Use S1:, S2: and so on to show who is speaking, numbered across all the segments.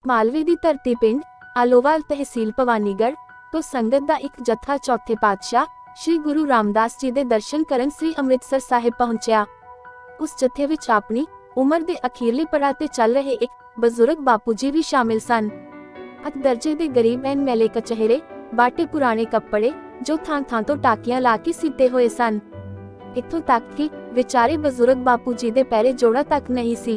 S1: ਮਾਲਵੇ ਦੀ ਧਰਤੀ ਪਿੰਡ ਆਲੋਵਾਲ ਤਹਿਸੀਲ ਭਵਾਨੀਗੜ੍ਹ ਤੋਂ ਸੰਗਤ ਦਾ ਇੱਕ ਜੱਥਾ ਚੌਥੇ ਪਾਤਸ਼ਾਹ श्री गुरु रामदास जी दे दर्शन करन श्री अमृतसर साहिब पहुंचा। उस जत्थे विच अपनी उम्र दे अखीरले पड़ाव ते चल रहे एक बजुर्ग बापू जी भी शामिल सन। अत दर्जे दे गरीब एन मैले कचहरे बाटे पुराने कपड़े जो थां थां तो टाकियां ला के सीते हुए सन। इत्थों तक कि विचारे बजुर्ग बापू जी दे पैरे जोड़ा तक नहीं सी।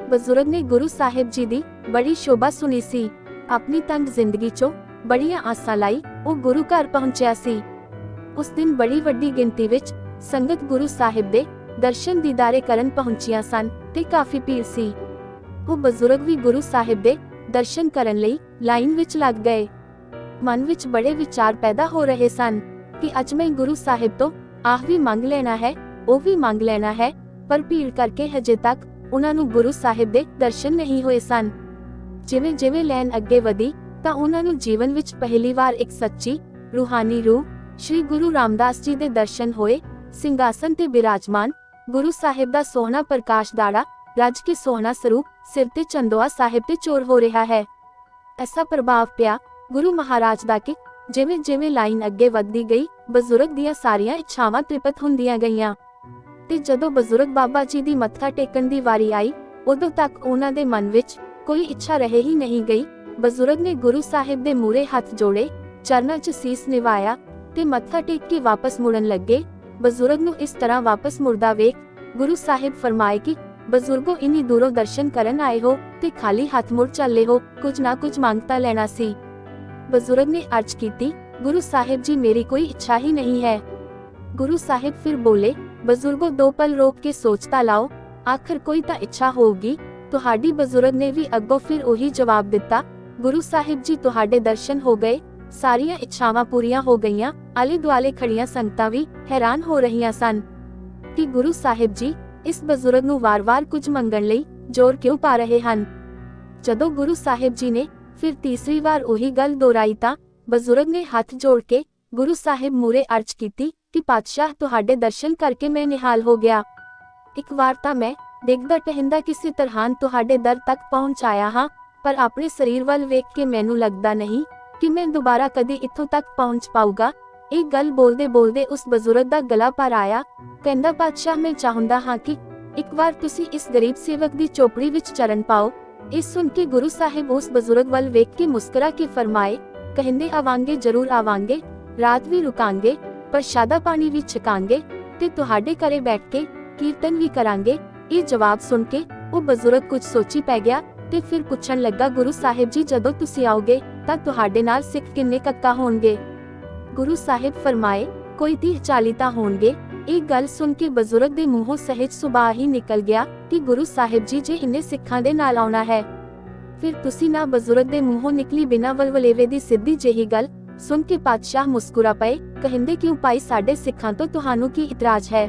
S1: बजुर्ग ने गुरु साहिब जी दी बड़ी शोभा सुनी सी। अपनी तंग जिंदगी चो बड़ियां आसां लाई वो गुरु घर पहुंचा सी। उस दिन बड़ी वड्डी गिनती विच संगत गुरु साहिब दे दर्शन दीदारे करन पहुंचियां सन ते काफी भीड़ सी। वो बजुर्ग भी गुरु साहिब दे दर्शन करन लई लाइन विच लग गए। मन विच बड़े विचार पैदा हो रहे सन कि अज मैं गुरु साहिब तो आह भी मंग लेना है, वो भी मंग लेना है, पर भीड़ करके हजे तक उन्हां नूं गुरु साहिब दे दर्शन नहीं होए सन। जिवें जिवें लैन अगे वधी तां उन्हां नूं जीवन विच पहली वार एक सच्ची रूहानी रूह श्री गुरु रामदास जी दे दर्शन होए। सिंघासन ते बिराजमान गुरु साहिब दा सोहना प्रकाश दाड़ा रज के सोहना स्वरूप सिर ते चंदोआ साहिब ते चोर हो रहा है। ऐसा प्रभाव पिया गुरु महाराज दा कि जिवें जिवें लाइन अगे वधदी गई बजुर्ग दियां सारियां इच्छावां तृप्त हुंदियां गईयां ते जदों बजुर्ग बाबा जी दी मत्था टेकण दी वारी आई उदों तक उन्हां दे मन विच कोई इच्छा रहे ही नहीं गई। बजुर्ग ने गुरु साहिब दे मूरे हथ जोड़े, चरनां च सीस निवाया ते मत्था टेक के वापस मुड़न लगे। बजुर्ग नूं इस तरह वापस मुड़दा वेख गुरु साहिब फरमाए कि बजुर्गो इन्नी दूरों दर्शन करन आए हो ते खाली हाथ मुड़ चले हो, कुछ ना कुछ मांगता लेना सी। बजुर्ग ने अर्ज कीती, गुरु साहिब जी मेरी कोई इच्छा ही नहीं है। गुरु साहिब फिर बोले, बजुर्गो दो पल रोक के सोचता लाओ, आखिर कोई ता इच्छा होगी तुहाडी। बजुर्ग ने भी अगों फिर ओही जवाब दिता, गुरु साहिब जी तुहाडे दर्शन हो गए, सारियां इच्छावां पूरियां हो गईयां। आले दुआले खड़ियां संगतां भी हैरान हो रहीआं सन कि गुरु साहिब जी इस बजुर्ग नूं वार-वार कुछ मंगण लई जोर क्यों पा रहे हन। जदों गुरु साहिब जी ने फिर तीसरी बार ओही गल दोहराई तां बजुर्ग ने हाथ जोड़ के गुरु साहिब मूरे अर्ज कीती कि पातशाह तुहाडे दर्शन करके मैं निहाल हो गया। एक वार तां मैं डिगदा टहिंदा किसी तरहान तुहाडे दर तक पहुंच आया हां, पर अपने शरीर वल वेख के मैनूं लगदा नहीं कि मैं दोबारा कदी इत्थों तक पहुंच पाऊगा। एक गल बोलदे बोलदे उस बजुर्ग दा गला भर आया। कहंदा, पातशाह मैं चाहुंदा हां कि एक बार तुसी इस गरीब सेवक दी चोपड़ी विच चरण पाओ। इस सुन के गुरु साहिब उस बजुर्ग वल वेख के मुस्कुरा के फरमाए, कहंदे आवांगे जरूर आवांगे, रात भी रुकांगे, प्रशादा पानी भी छकांगे ते तुहाडे घरे बैठ के कीर्तन भी करांगे। ये जवाब सुन के वो बजुर्ग कुछ सोची पै गया ते फिर पुछण लगा, गुरु साहिब जी जदों तुसी आओगे तां तुहाडे नाल सिख किन्ने कक्का होणगे। गुरु साहिब फरमाए, कोई 30-40 तां होणगे। एक गल सुन के बजुर्ग दे मूहों सहज सुभाअ ही निकल गया कि गुरु साहिब जी जे इन्ने सिखां दे नाल आउणा है। फिर तुसी ना बजुर्ग दे मूहों निकली बिना वलवलेवे दी सीधी जेही गल सुन के पातशाह मुस्कुरा पए, कहंदे क्यों पाई साडे सिखां तो तुहानू की इतराज है।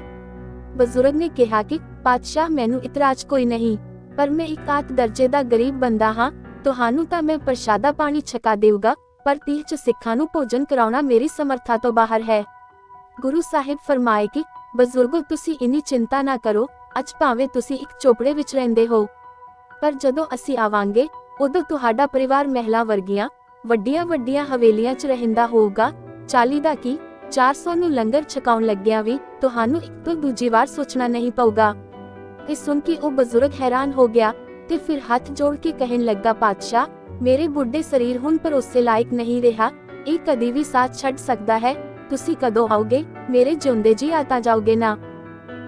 S1: बजुर्ग ने कहा कि पातशाह मैनू इतराज कोई नहीं, पर मैं एक आत दर्जे दा गरीब बंदा हां, तुहानू तां मैं प्रशादा पानी छका देऊगा, पर 30 सिखां नू भोजन कराउणा मेरी समर्था तो बाहर है। गुरु साहिब फरमाए कि बजुर्गो तुसी इन्नी चिंता ना करो, अज भावें तुसी एक चोपड़े विच रहिंदे हो, पर जदों असी आवांगे उदों तुहाडा परिवार महलां वर्गियां वड्डियां वड्डियां हवेलियां च रहिंदा होऊगा। 40 दा की 400 नू लंगर छकाउण लग्गियां भी तुहानू एक तो दूजी वार सोचना नहीं पऊगा। ये सुन के वो बजुर्ग हैरान हो गया ते फिर हाथ जोड़ के कहन लगा, पातशाह मेरे बुढ़े शरीर हुण भरोसे लायक नहीं रहा, ये कदी भी साथ छड़ सकदा है। तुसी कदों आओगे, मेरे जिउंदे जी आता जाओगे ना।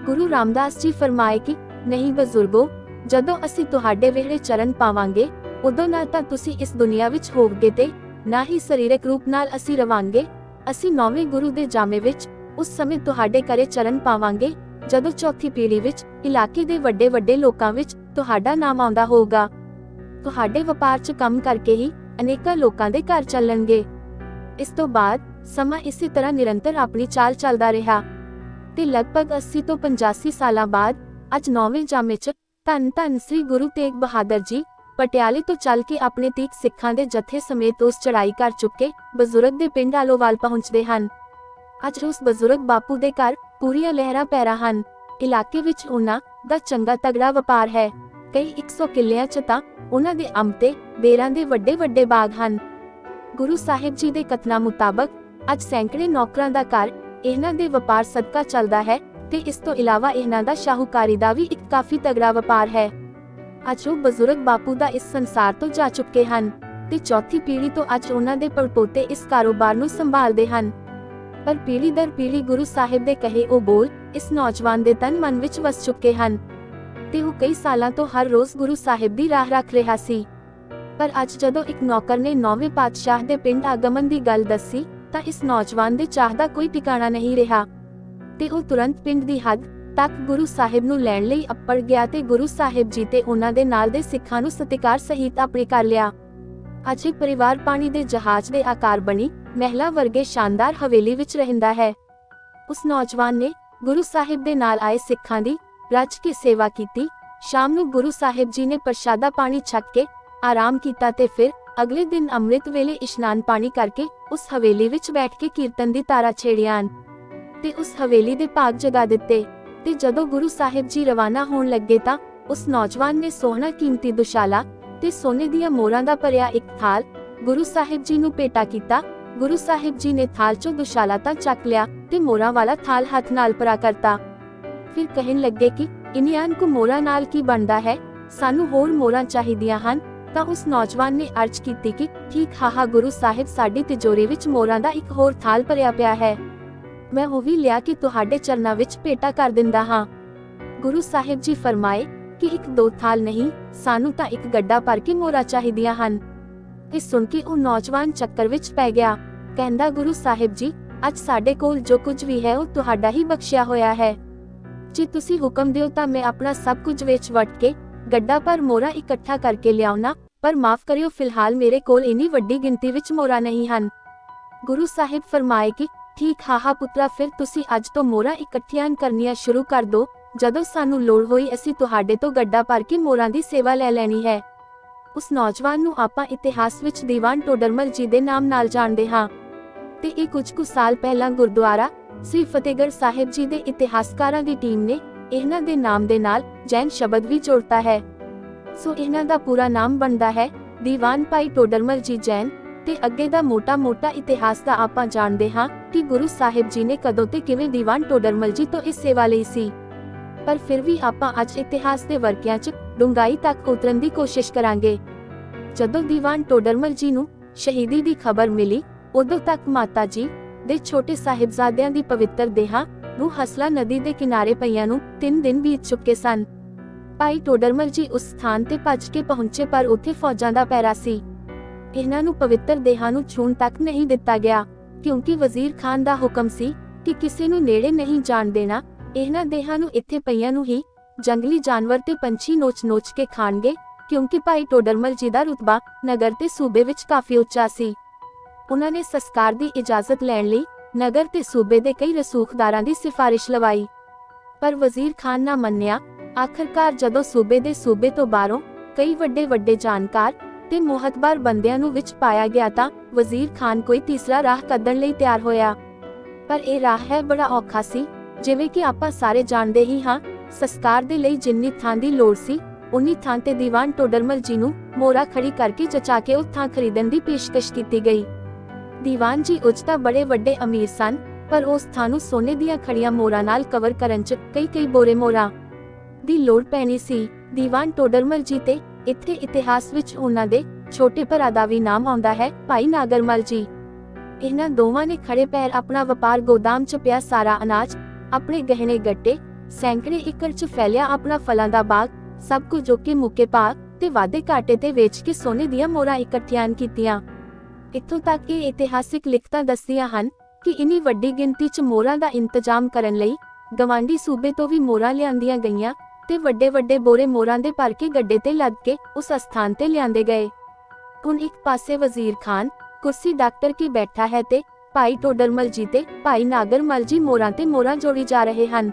S1: गुरु रामदास जी फरमाए कि नहीं बजुर्गो, जदों असी तुहाडे वेहड़े चरण पावांगे उदों ना तां तुसी इस दुनिया विच होवगे ते ना ही सरीरक रूप नाल असी रवांगे। असी 9वें गुरु दे जामे विच उस समय तुहाडे घरे चरण पावांगे जदों चौथी पीढ़ी विच इलाके दे वड्डे वड्डे लोकां विच तुहाडा नाम आउंदा होगा। तुहाडे वपार च काम करके ही अनेकां लोकां दे घर चलणगे। इस तो बाद समा इसी तरह निरंतर अपनी चाल चलदा रहा ते लगभग 80 तो 85 सालां बाद अज 9वें जामे च धन धन श्री गुरु तेग बहादुर जी पटियाले तो चल के अपने 30 सिखां दे जत्थे समेत उस चढ़ाई कर चुके बजुर्ग दे पिंड आलोवाल पहुंचदे हन। अज उस बजुर्ग बापू दे घर पूरियां लहरां पैरां हन। इलाके विच उन्हां दा चंगा तगड़ा वपार है। ਕਈ 100 ਕਿੱਲਿਆਂ 'ਚ ਤਾਂ ਉਹਨਾਂ ਦੇ ਅੰਬ ਤੇ ਬੇਰਾਂ ਦੇ ਵੱਡੇ ਵੱਡੇ ਬਾਗ ਹਨ। ਗੁਰੂ ਸਾਹਿਬ ਜੀ ਦੇ ਕਥਨਾਂ ਮੁਤਾਬਕ ਅੱਜ ਸੈਂਕੜੇ ਨੌਕਰਾਂ ਦਾ ਘਰ ਇਹਨਾਂ ਦੇ ਵਪਾਰ ਸਦਕਾ ਚੱਲਦਾ ਹੈ ਤੇ ਇਸ ਤੋਂ ਇਲਾਵਾ ਇਹਨਾਂ ਦਾ ਸ਼ਾਹੂਕਾਰੀ ਦਾ ਵੀ ਇੱਕ ਕਾਫੀ ਤਗੜਾ ਵਪਾਰ ਹੈ। ਅੱਜ ਉਹ ਬਜ਼ੁਰਗ ਬਾਪੂ ਦਾ ਇਸ ਸੰਸਾਰ ਤੋਂ ਜਾ ਚੁੱਕੇ ਹਨ ਤੇ ਚੌਥੀ ਪੀੜ੍ਹੀ ਤੋਂ ਅੱਜ ਉਹਨਾਂ ਦੇ ਪੜਪੋਤੇ ਇਸ ਕਾਰੋਬਾਰ ਨੂੰ ਸੰਭਾਲਦੇ ਹਨ। ਪਰ ਪੀੜ੍ਹੀ ਦਰ ਪੀੜ੍ਹੀ ਗੁਰੂ ਸਾਹਿਬ ਦੇ ਕਹੇ ਉਹ ਬੋਲ ਇਸ ਨੌਜਵਾਨ ਦੇ ਤਨ ਮਨ ਵਿੱਚ ਵਸ ਚੁੱਕੇ ਹਨ ਤੇ ਉਹ ਕਈ ਸਾਲਾਂ ਤੋਂ ਹਰ ਰੋਜ਼ ਗੁਰੂ ਸਾਹਿਬ ਦੀ ਰਾਹ ਰੱਖ ਰਿਹਾ ਸੀ। ਪਰ ਅੱਜ ਜਦੋਂ ਇੱਕ ਨੌਕਰ ਨੇ 9ਵੇਂ ਪਾਤਸ਼ਾਹ ਦੇ ਪਿੰਡ ਆਗਮਨ ਦੀ ਗੱਲ ਦੱਸੀ ਤਾਂ ਇਸ ਨੌਜਵਾਨ ਦੇ ਚਾਹ ਦਾ ਕੋਈ ਟਿਕਾਣਾ ਨਹੀਂ ਰਿਹਾ ਤੇ ਉਹ ਤੁਰੰਤ ਪਿੰਡ ਦੀ ਹੱਦ ਤੱਕ ਗੁਰੂ ਸਾਹਿਬ ਨੂੰ ਲੈਣ ਲਈ ਅੱਪੜ ਗਿਆ ਤੇ ਗੁਰੂ ਸਾਹਿਬ ਜੀ ਤੇ ਉਹਨਾਂ ਦੇ ਨਾਲ ਦੇ ਸਿੱਖਾਂ ਨੂੰ ਸਤਿਕਾਰ ਸਹਿਤ ਆਪਣੇ ਕਰ ਲਿਆ। ਅੱਜ ਇੱਕ ਪਰਿਵਾਰ ਪਾਣੀ ਦੇ ਜਹਾਜ਼ ਦੇ ਆਕਾਰ ਬਣੀ ਮਹਿਲਾ ਵਰਗੇ ਸ਼ਾਨਦਾਰ ਹਵੇਲੀ ਵਿੱਚ ਰਹਿੰਦਾ ਹੈ। ਉਸ ਨੌਜਵਾਨ ਨੇ ਗੁਰੂ ਸਾਹਿਬ ਦੇ ਨਾਲ ਆਏ ਸਿੱਖਾਂ ਦੀ ਰੱਜ ਕੇ ਸੇਵਾ ਕੀਤੀ। ਸ਼ਾਮ ਨੂੰ ਗੁਰੂ ਸਾਹਿਬ ਜੀ ਨੇ ਪ੍ਰਸ਼ਾਦਾ ਪਾਣੀ ਛਕ ਕੇ ਆਰਾਮ ਕੀਤਾ ਤੇ ਫਿਰ ਅਗਲੇ ਦਿਨ ਅੰਮ੍ਰਿਤ ਵੇਲੇ ਇਸ਼ਨਾਨ ਪਾਣੀ ਕਰਕੇ ਉਸ ਹਵੇਲੀ ਵਿੱਚ ਬੈਠ ਕੇ ਕੀਰਤਨ ਦੀ ਤਾਰਾ ਛੇੜੀਆਂ ਤੇ ਉਸ ਹਵੇਲੀ ਦੇ ਭਾਗ ਜਗਾ ਦਿੱਤੇ। ਤੇ ਜਦੋਂ ਗੁਰੂ ਸਾਹਿਬ ਜੀ ਰਵਾਨਾ ਹੋਣ ਲੱਗੇ ਤਾਂ ਉਸ ਨੌਜਵਾਨ ਨੇ ਸੋਹਣਾ ਕੀਮਤੀ ਦੁਸ਼ਾਲਾ ਤੇ ਸੋਨੇ ਦੀਆਂ ਮੋਹਰਾਂ ਦਾ ਭਰਿਆ ਇੱਕ ਥਾਲ ਗੁਰੂ ਸਾਹਿਬ ਜੀ ਨੂੰ ਭੇਟਾ ਕੀਤਾ। ਗੁਰੂ ਸਾਹਿਬ ਜੀ ਨੇ ਥਾਲ ਚੋਂ ਦੁਸ਼ਾਲਾ ਤਾਂ ਚੱਕ ਲਿਆ ਤੇ ਮੋਹਰਾਂ ਵਾਲਾ ਥਾਲ ਹੱਥ ਨਾਲ ਭਰਾ ਕਰਤਾ। ਫਿਰ ਕਹਿਣ ਲੱਗੇ ਕਿ ਇਨ੍ਹਾਂ ਕੋ ਮੋਹਰਾਂ ਨਾਲ ਕੀ ਬਣਦਾ ਹੈ, ਸਾਨੂੰ ਹੋਰ ਮੋਹਰਾਂ ਚਾਹੀਦੀਆਂ ਹਨ। ਤਾਂ ਉਸ ਨੌਜਵਾਨ ਨੇ ਅਰਜ਼ ਕੀਤੀ ਕਿ ਠੀਕ ਹਾਂ ਗੁਰੂ ਸਾਹਿਬ, ਸਾਡੀ ਤਿਜੋਰੀ ਵਿੱਚ ਮੋਹਰਾਂ ਦਾ ਇੱਕ ਹੋਰ ਥਾਲ ਭਰਿਆ ਪਿਆ ਹੈ, ਮੈਂ ਉਹ ਵੀ ਲਿਆ ਕਿ ਤੁਹਾਡੇ ਚਰਨਾਂ ਵਿੱਚ ਭੇਟਾ ਕਰ ਦਿੰਦਾ ਹਾਂ। ਗੁਰੂ ਸਾਹਿਬ ਜੀ ਫਰਮਾਏ ਕਿ ਇੱਕ ਦੋ ਥਾਲ ਨਹੀਂ, ਸਾਨੂੰ ਤਾਂ ਇੱਕ ਗੱਡਾ ਭਰ ਕੇ ਮੋਹਰਾਂ ਚਾਹੀਦੀਆਂ ਹਨ। ਇਹ ਸੁਣ ਕੇ ਉਹ ਨੌਜਵਾਨ ਚੱਕਰ ਵਿੱਚ ਪੈ ਗਿਆ। ਕਹਿੰਦਾ ਗੁਰੂ ਸਾਹਿਬ ਜੀ, ਅੱਜ ਸਾਡੇ ਕੋਲ ਜੋ ਕੁਝ ਵੀ ਹੈ ਉਹ ਤੁਹਾਡਾ ਹੀ ਬਖਸ਼ਿਆ ਹੋਇਆ ਹੈ। ਜੇ ਤੁਸੀਂ ਹੁਕਮ ਦਿਓ ਤਾਂ ਮੈਂ ਆਪਣਾ ਸਭ ਕੁਝ ਵੇਚ ਵਟ ਕੇ ਗੱਡਾ ਭਰ ਮੋਹਰਾਂ ਇਕੱਠਾ ਕਰਕੇ ਲਿਆਉਣਾ, ਪਰ ਮਾਫ ਕਰਿਓ ਫਿਲਹਾਲ ਮੇਰੇ ਕੋਲ ਇੰਨੀ ਵੱਡੀ ਗਿਣਤੀ ਵਿੱਚ ਮੋਹਰਾਂ ਨਹੀਂ ਹਨ। ਗੁਰੂ ਸਾਹਿਬ ਫਰਮਾਏ ਕਿ ਠੀਕ ਹਾਂ ਪੁੱਤਰਾ, ਫਿਰ ਤੁਸੀਂ ਅੱਜ ਤੋਂ ਮੋਹਰਾਂ ਇਕੱਠੀਆਂ ਕਰਨੀਆਂ ਸ਼ੁਰੂ ਕਰ ਦਿਓ। ਜਦੋਂ ਸਾਨੂੰ ਲੋੜ ਹੋਈ ਅਸੀਂ ਤੁਹਾਡੇ ਤੋਂ ਗੱਡਾ ਭਰ ਕੇ ਮੋਹਰਾਂ ਦੀ ਸੇਵਾ ਲੈ ਲੈਣੀ ਹੈ। ਉਸ ਨੌਜਵਾਨ ਨੂੰ ਆਪਾਂ ਇਤਿਹਾਸ ਵਿੱਚ ਦੀਵਾਨ ਟੋਡਰਮਲ ਜੀ ਦੇ ਨਾਮ ਨਾਲ ਜਾਣਦੇ ਹਾਂ ਤੇ ਇਹ ਕੁਝ ਕੁ ਸਾਲ ਪਹਿਲਾਂ ਗੁਰਦੁਆਰਾ ਸ੍ਰੀ ਫਤਿਹਗੜ੍ਹ ਸਾਹਿਬ ਜੀ ਦੇ ਇਤਿਹਾਸਕਾਰਾਂ ਦੀ ਟੀਮ ਨੇ ਇਹਨਾਂ ਦੇ ਨਾਮ ਦੇ ਨਾਲ ਜੈਨ ਸ਼ਬਦ ਵੀ ਜੋੜਤਾ ਹੈ। ਸੋ ਇਹਨਾਂ ਦਾ ਪੂਰਾ ਨਾਮ ਬਣਦਾ ਹੈ ਦੀਵਾਨ ਭਾਈ ਟੋਡਰਮਲ ਜੀ ਜੈਨ। ਤੇ ਅੱਗੇ ਦਾ ਮੋਟਾ ਇਤਿਹਾਸ ਦਾ ਆਪਾਂ ਜਾਣਦੇ ਹਾਂ ਕਿ ਗੁਰੂ ਸਾਹਿਬ ਜੀ ਨੇ ਕਦੋਂ ਤੇ ਕਿਵੇਂ ਦੀਵਾਨ ਟੋਡਰਮਲ ਜੀ ਤੋਂ ਇਸ ਸੇਵਾ ਲਈ ਸੀ। ਪਰ ਫਿਰ ਵੀ ਆਪਾਂ ਅੱਜ ਇਤਿਹਾਸ ਦੇ ਵਰਕਿਆਂ 'ਚ ਡੂੰਘਾਈ ਤੱਕ ਉਤਰਨ ਦੀ ਕੋਸ਼ਿਸ਼ ਕਰਾਂਗੇ। ਜਦੋਂ ਦੀਵਾਨ ਟੋਡਰਮਲ ਜੀ ਨੂੰ ਸ਼ਹੀਦੀ ਦੀ ਖਬਰ ਮਿਲੀ, ਉਦੋਂ ਤੱਕ ਮਾਤਾ ਜੀ ਦੇ ਛੋਟੇ ਸਾਹਿਬਜ਼ਾਦਿਆਂ ਦੀ ਪਵਿੱਤਰ ਦੇਹਾਂ ਨੂੰ ਹਸਲਾ ਨਦੀ ਦੇ ਕਿਨਾਰੇ ਪਈਆਂ ਨੂੰ 3 ਦਿਨ ਬੀਤ ਚੁੱਕੇ ਸਨ। ਭਾਈ ਟੋਡਰਮਲ ਜੀ ਉਸ ਸਥਾਨ ਤੇ ਭੱਜ ਕੇ ਪਹੁੰਚੇ, ਪਰ ਉੱਥੇ ਫੌਜਾਂ ਦਾ ਪਹਿਰਾ ਸੀ। ਇਹਨਾਂ ਨੂੰ ਪਵਿੱਤਰ ਦੇਹਾਂ ਨੂੰ ਛੂਹਣ ਤੱਕ ਨਹੀਂ ਦਿੱਤਾ ਗਿਆ, ਕਿਉਂਕਿ ਵਜ਼ੀਰ ਖਾਨ ਦਾ ਹੁਕਮ ਸੀ ਕਿ ਕਿਸੇ ਨੂੰ ਨੇੜੇ ਨਹੀਂ ਜਾਣ ਦੇਣਾ। ਇਹਨਾਂ ਦੇਹਾਂ ਨੂੰ ਇੱਥੇ ਪਈਆਂ ਨੂੰ ਹੀ ਜੰਗਲੀ ਜਾਨਵਰ ਤੇ ਪੰਛੀ ਨੋਚ ਕੇ ਖਾਣਗੇ, ਕਿਉਂਕਿ ਭਾਈ ਟੋਡਰਮਲ ਜੀ ਦਾ ਰੁਤਬਾ ਨਗਰ ਤੇ ਸੂਬੇ ਵਿੱਚ ਕਾਫੀ ਉੱਚਾ ਸੀ। ਉਹਨਾਂ ਨੇ ਸੰਸਕਾਰ ਦੀ ਇਜਾਜ਼ਤ ਲੈਣ ਲਈ ਨਗਰ ਤੇ ਸੂਬੇ ਦੇ ਕਈ ਰਸੂਖਦਾਰਾਂ ਦੀ ਸਿਫਾਰਿਸ਼ ਲਵਾਈ, ਪਰ ਵਜ਼ੀਰ ਖਾਨ ਨਾ ਮੰਨਿਆ। ਆਖਰਕਾਰ ਜਦੋਂ ਸੂਬੇ ਤੋਂ ਬਾਹਰੋਂ ਕਈ ਵੱਡੇ ਜਾਣਕਾਰ ਤੇ ਮੋਹਤਬਾਰ ਬੰਦਿਆਂ ਨੂੰ ਵਿੱਚ ਪਾਇਆ ਗਿਆ ਤਾਂ ਵਜ਼ੀਰ ਖਾਨ ਕੋਈ ਤੀਸਰਾ ਰਾਹ ਕੱਢਣ ਲਈ ਤਿਆਰ ਹੋਇਆ। ਪਰ ਇਹ ਰਾਹ ਹੈ ਬੜਾ ਔਖਾ ਸੀ। ਜਿਵੇਂ ਕਿ ਆਪਾਂ ਸਾਰੇ ਜਾਣਦੇ ਹੀ ਹਾਂ, ਸੰਸਕਾਰ ਦੇ ਲਈ ਜਿੰਨੀ ਥਾਂ ਦੀ ਲੋੜ ਸੀ ਉਨੀ ਥਾਂ ਤੇ ਦੀਵਾਨ ਟੋਡਰਮਲ ਜੀ ਨੂੰ ਮੋਹਰਾ ਖੜੀ ਕਰਕੇ ਜਚਾ ਕੇ ਉਹ ਥਾਂ ਖਰੀਦਣ ਦੀ ਪੇਸ਼ਕਸ਼ ਕੀਤੀ ਗਈ। ਦੀਵਾਨ ਜੀ ਉੱਚ ਤਾਂ ਬੜੇ ਵੱਡੇ ਅਮੀਰ ਸਨ, ਪਰ ਉਸ ਥਾਂ ਨੂੰ ਸੋਨੇ ਦੀਆਂ ਖੜੀਆਂ ਮੋਹਰਾਂ ਨਾਲ ਕਵਰ ਕਰਨ 'ਚ ਕਈ ਬੋਰੇ ਮੋਹਰਾਂ ਦੀ ਲੋੜ ਪੈਣੀ ਸੀ। ਦੀਵਾਨ ਟੋਡਰਮਲ ਜੀ ਤੇ ਇੱਥੇ ਇਤਿਹਾਸ ਵਿੱਚ ਉਹਨਾਂ ਦੇ ਛੋਟੇ ਭਰਾ ਦਾ ਵੀ ਨਾਮ ਆਉਂਦਾ ਹੈ, ਭਾਈ ਨਾਗਰਮਲ ਜੀ। ਇਹਨਾਂ ਦੋਵਾਂ ਨੇ ਖੜੇ ਪੈਰ ਆਪਣਾ ਵਪਾਰ ਗੋਦਾਮ 'ਚ ਪਿਆ ਸਾਰਾ ਅਨਾਜ, ਆਪਣੇ ਗਹਿਣੇ ਗੱਟੇ, ਸੈਂਕੜੇ ਏਕੜ 'ਚ ਫੈਲਿਆ ਆਪਣਾ ਫਲਾਂ ਦਾ ਬਾਗ, ਸਭ ਕੁਝ ਜੋ ਕਿ ਮੁੱਕੇ ਭਾਅ ਤੇ ਵਾਧੇ ਘਾਟੇ ਤੇ ਵੇਚ ਕੇ ਸੋਨੇ ਦੀਆਂ ਮੋਹਰਾਂ ਇਕੱਠੀਆਂ ਕੀਤੀਆਂ। ਇੱਥੋਂ ਤੱਕ ਕਿ ਇਤਿਹਾਸਿਕ ਲਿਖਤਾਂ ਦੱਸਦੀਆਂ ਹਨ ਕਿ ਇੰਨੀ ਵੱਡੀ ਗਿਣਤੀ 'ਚ ਮੋਹਰਾਂ ਦਾ ਇੰਤਜ਼ਾਮ ਕਰਨ ਲਈ ਗਵਾਂਢੀ ਸੂਬੇ ਤੋਂ ਵੀ ਮੋਹਰਾਂ ਲਿਆਂਦੀਆਂ ਗਈਆਂ ਤੇ ਵੱਡੇ ਬੋਰੇ ਮੋਹਰਾਂ ਦੇ ਭਰ ਕੇ ਗੱਡੇ ਤੇ ਲੱਦ ਕੇ ਉਸ ਅਸਥਾਨ ਤੇ ਲਿਆਂਦੇ ਗਏ। ਹੁਣ ਇੱਕ ਪਾਸੇ ਵਜ਼ੀਰ ਖਾਨ ਕੁਰਸੀ ਡਾਕਟਰ ਕੀ ਬੈਠਾ ਹੈ ਤੇ ਭਾਈ ਟੋਡਰਮਲ ਜੀ ਤੇ ਭਾਈ ਨਾਗਰਮਲ ਜੀ ਮੋਹਰਾਂ ਤੇ ਮੋਹਰਾਂ ਜੋੜੀ ਜਾ ਰਹੇ ਹਨ।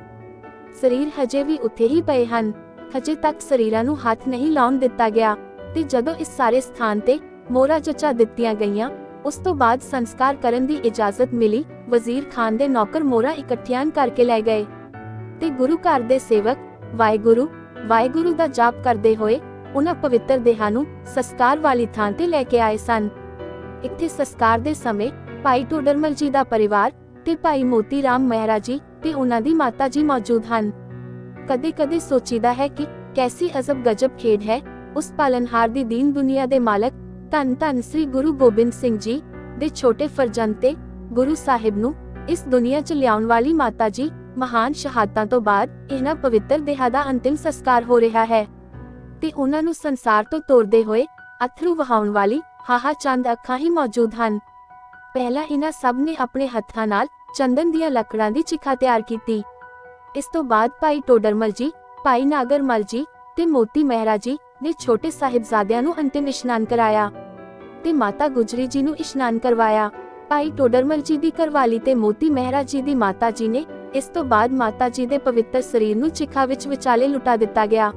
S1: ਸਰੀਰ ਹਜੇ ਵੀ ਉੱਥੇ ਹੀ ਪਏ ਹਨ, ਹਜੇ ਤੱਕ ਸਰੀਰਾਂ ਨੂੰ ਹੱਥ ਨਹੀਂ ਲਾਉਣ ਦਿੱਤਾ ਗਿਆ। ਤੇ ਜਦੋਂ ਇਸ ਸਾਰੇ ਸਥਾਨ ਤੇ ਮੋਹਰਾਂ ਜਚਾ ਦਿੱਤੀਆਂ ਗਈਆਂ, ਉਸ ਤੋਂ ਬਾਅਦ ਸੰਸਕਾਰ ਕਰਨ ਦੀ ਇਜਾਜ਼ਤ ਮਿਲੀ। ਵਜ਼ੀਰ ਖਾਨ ਦੇ ਨੌਕਰ ਮੋਹਰਾਂ ਇਕੱਠੀਆਂ ਕਰਕੇ ਲੈ ਗਏ ਤੇ ਗੁਰੂ ਘਰ ਦੇ ਸੇਵਕ ਵਾਹਿਗੁਰੂ ਵਾਹਿਗੁਰੂ ਦਾ ਜਾਪ ਕਰਦੇ ਹੋਏ ਉਹਨਾਂ ਪਵਿੱਤਰ ਦੇਹਾਂ ਨੂੰ ਸੰਸਕਾਰ ਵਾਲੀ ਥਾਂ ਤੇ ਲੈ ਕੇ ਆਏ ਸਨ। ਇੱਥੇ ਸੰਸਕਾਰ ਦੇ ਸਮੇਂ ਭਾਈ ਟੋਡਰਮਲ ਜੀ ਦਾ ਪਰਿਵਾਰ ਤੇ ਭਾਈ ਮੋਤੀ ਰਾਮ ਮਹਿਰਾ ਜੀ ਤੇ ਉਹਨਾਂ ਦੀ ਮਾਤਾ ਜੀ ਮੌਜੂਦ ਹਨ। ਕਦੇ-ਕਦੇ ਸੋਚੀਦਾ ਹੈ ਕਿ ਕੈਸੀ ਅਜਬ ਗਜਬ ਖੇਡ ਹੈ ਉਸ ਪਾਲਨਹਾਰ ਦੀ ਦੀਨ ਦੁਨੀਆ ਦੇ ਮਾਲਕ ਧੰਨ ਧੰਨ ਸ੍ਰੀ ਗੁਰੂ ਗੋਬਿੰਦ ਸਿੰਘ ਜੀ ਦੇ ਛੋਟੇ ਫਰਜ਼ੰਦ ਤੇ ਗੁਰੂ ਸਾਹਿਬ ਨੂੰ ਇਸ ਦੁਨੀਆ 'ਚ ਲਿਆਉਣ ਵਾਲੀ ਮਾਤਾ ਜੀ ਮਹਾਨ ਸ਼ਹਾਦਤਾਂ ਤੋਂ ਬਾਅਦ ਇਹਨਾਂ ਪਵਿੱਤਰ ਦੇਹਾਂ ਦਾ ਅੰਤਿਮ ਸੰਸਕਾਰ ਹੋ ਰਿਹਾ ਹੈ ਤੇ ਉਹਨਾਂ ਨੂੰ ਸੰਸਾਰ ਤੋਂ ਤੋਰਦੇ ਹੋਏ ਅਥਰੂ ਵਹਾਉਣ ਵਾਲੀ ਹਾਹਾ ਚੰਦ ਅੱਖਾਂ ਹੀ ਮੌਜੂਦ ਹਨ। ਪਹਿਲਾਂ ਇਹਨਾਂ ਸਭ ਨੇ ਆਪਣੇ ਹੱਥਾਂ ਨਾਲ ਚੰਦਨ ਦੀਆਂ ਲੱਕੜਾਂ ਦੀ ਚਿਖਾ ਤਿਆਰ ਕੀਤੀ। ਇਸ ਤੋਂ ਬਾਅਦ ਭਾਈ ਟੋਡਰਮਲ ਜੀ, ਭਾਈ ਨਾਗਰਮਲ ਜੀ ਤੇ ਮੋਤੀ ਮਹਿਰਾ ਜੀ ਨੇ ਛੋਟੇ ਸਾਹਿਬਜ਼ਾਦਿਆਂ ਨੂੰ ਅੰਤਿਮ ਇਸ਼ਨਾਨ ਕਰਾਇਆ ਤੇ ਮਾਤਾ ਗੁਜਰੀ ਜੀ ਨੂੰ ਇਸ਼ਨਾਨ ਕਰਵਾਇਆ। ਭਾਈ ਟੋਡਰਮਲ ਜੀ ਦੀ ਘਰਵਾਲੀ ਤੇ ਮੋਤੀ ਮਹਿਰਾ ਜੀ ਦੀ ਮਾਤਾ ਜੀ ਨੇ ਇਸ ਤੋਂ ਬਾਅਦ ਮਾਤਾ ਜੀ ਦੇ ਪਵਿੱਤਰ ਸਰੀਰ ਨੂੰ ਚਿਖਾ ਵਿੱਚ ਵਿਚਾਲੇ ਲੁਟਾ ਦਿੱਤਾ ਗਿਆ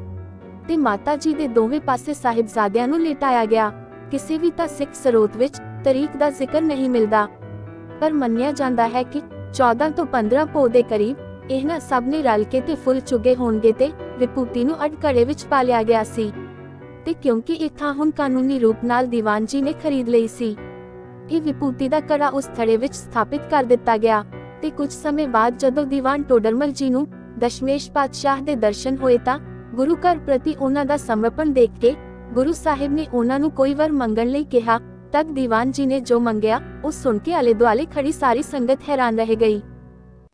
S1: ਤੇ ਮਾਤਾ ਜੀ ਦੇ ਦੋਵੇਂ ਪਾਸੇ ਸਾਹਿਬਜ਼ਾਦਿਆਂ ਨੂੰ ਲਿਟਾਇਆ ਗਿਆ। ਕਿਸੇ ਵੀ ਤਾਂ ਸਿੱਖ ਸਰੋਤ ਵਿੱਚ ਤਰੀਕ ਦਾ ਜ਼ਿਕਰ ਨਹੀਂ ਮਿਲਦਾ, ਪਰ ਮੰਨਿਆ ਜਾਂਦਾ ਹੈ ਕਿ 14 ਤੋਂ 15 ਪੋਹ ਦੇ ਕਰੀਬ ਇਹਨਾਂ ਸਭ ਨੇ ਰਲ ਕੇ ਤੇ ਫੁੱਲ ਚੁਗੇ ਹੋਣਗੇ ਤੇ ਵਿਭੂਤੀ ਨੂੰ ਅਟਕੜੇ ਵਿੱਚ ਪਾ ਲਿਆ ਗਿਆ ਸੀ ਤੇ ਕਿਉਂਕਿ ਇਹ ਥਾਂ ਹੁਣ ਕਾਨੂੰਨੀ ਰੂਪ ਨਾਲ ਦੀਵਾਨ ਜੀ ਨੇ ਖਰੀਦ ਲਈ ਸੀ, ਇਹ ਵਿਭੂਤੀ ਦਾ ਕੜਾ ਉਸ ਥੜੇ ਵਿੱਚ ਸਥਾਪਿਤ ਕਰ ਦਿੱਤਾ ਗਿਆ ਤੇ ਕੁਝ ਸਮੇਂ ਬਾਅਦ ਜਦੋਂ ਦੀਵਾਨ ਟੋਡਰਮਲ ਜੀ ਨੂੰ ਦਸ਼ਮੇਸ਼ ਪਾਤਸ਼ਾਹ ਦੇ ਦਰਸ਼ਨ ਹੋਏ ਤਾਂ ਗੁਰੂ ਘਰ ਪ੍ਰਤੀ ਉਹਨਾਂ ਦਾ ਸਮਰਪਣ ਦੇਖ ਕੇ ਗੁਰੂ ਸਾਹਿਬ ਨੇ ਉਹਨਾਂ ਨੂੰ ਕੋਈ ਵਰ ਮੰਗਣ ਲਈ ਕਿਹਾ। ਤਦ ਦੀਵਾਨ ਜੀ ਨੇ ਜੋ ਮੰਗਿਆ ਉਹ ਸੁਣ ਕੇ ਆਲੇ ਦੁਆਲੇ ਖੜੀ ਸਾਰੀ ਸੰਗਤ ਹੈਰਾਨ ਰਹਿ ਗਈ।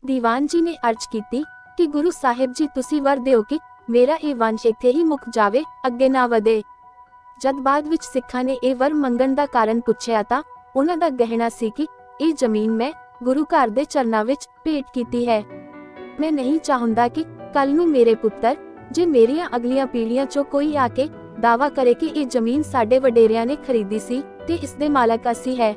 S1: ਦੀਵਾਨ ਜੀ ਨੇ ਅਰਜ਼ ਕੀਤੀ ਕਿ ਗੁਰੂ ਸਾਹਿਬ ਜੀ ਤੁਸੀਂ ਵਰ ਦਿਓ ਕਿ ਮੇਰਾ ਇਹ ਵੰਸ਼ ਇੱਥੇ ਹੀ ਮੁੱਕ ਜਾਵੇ, ਅੱਗੇ ਨਾ ਵਧੇ। ਜਦ ਬਾਅਦ ਵਿੱਚ ਸਿੱਖਾਂ ਨੇ ਇਹ ਵਰ ਮੰਗਣ ਦਾ ਕਾਰਨ ਪੁੱਛਿਆ ਤਾਂ ਉਹਨਾਂ ਦਾ ਕਹਿਣਾ ਸੀ ਕਿ ਇਹ ਜ਼ਮੀਨ ਮੈਂ ਗੁਰੂ ਘਰ ਦੇ ਚਰਨਾਂ ਵਿੱਚ ਭੇਟ ਕੀਤੀ ਹੈ। ਮੈਂ ਨਹੀਂ ਚਾਹੁੰਦਾ ਕਿ ਕੱਲ ਨੂੰ ਮੇਰੇ ਪੁੱਤਰ ਜੇ ਮੇਰੀਆਂ ਅਗਲੀਆਂ ਪੀੜ੍ਹੀਆਂ ਚੋਂ ਕੋਈ ਆ ਕੇ ਦਾਵਾ ਕਰੇ ਕਿ ਇਹ ਜ਼ਮੀਨ ਸਾਡੇ ਵਡੇਰਿਆਂ ਨੇ ਖਰੀਦੀ ਸੀ ਤੇ ਇਸ ਦੇ ਮਾਲਕ ਅਸੀਂ ਹੈ।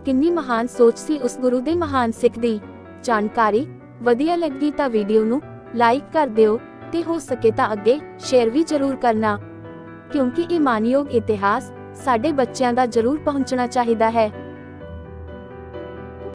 S1: ਕਿੰਨੀ ਮਹਾਨ ਸੋਚ ਸੀ ਉਸ ਗੁਰੂ ਦੇ ਮਹਾਨ ਸਿੱਖ ਦੀ। ਜਾਣਕਾਰੀ ਵਧੀਆ ਲੱਗੀ ਤਾਂ ਵੀਡੀਓ ਨੂੰ ਲਾਈਕ ਕਰ ਦਿਓ ਤੇ ਹੋ ਸਕੇ ਤਾਂ ਅੱਗੇ ਸ਼ੇਅਰ ਵੀ ਜ਼ਰੂਰ ਕਰਨਾ, ਕਿਉਂਕਿ ਇਹ ਮਾਨਯੋਗ ਇਤਿਹਾਸ ਸਾਡੇ ਬੱਚਿਆਂ ਦਾ ਜ਼ਰੂਰ ਪਹੁੰਚਣਾ ਚਾਹੀਦਾ ਹੈ।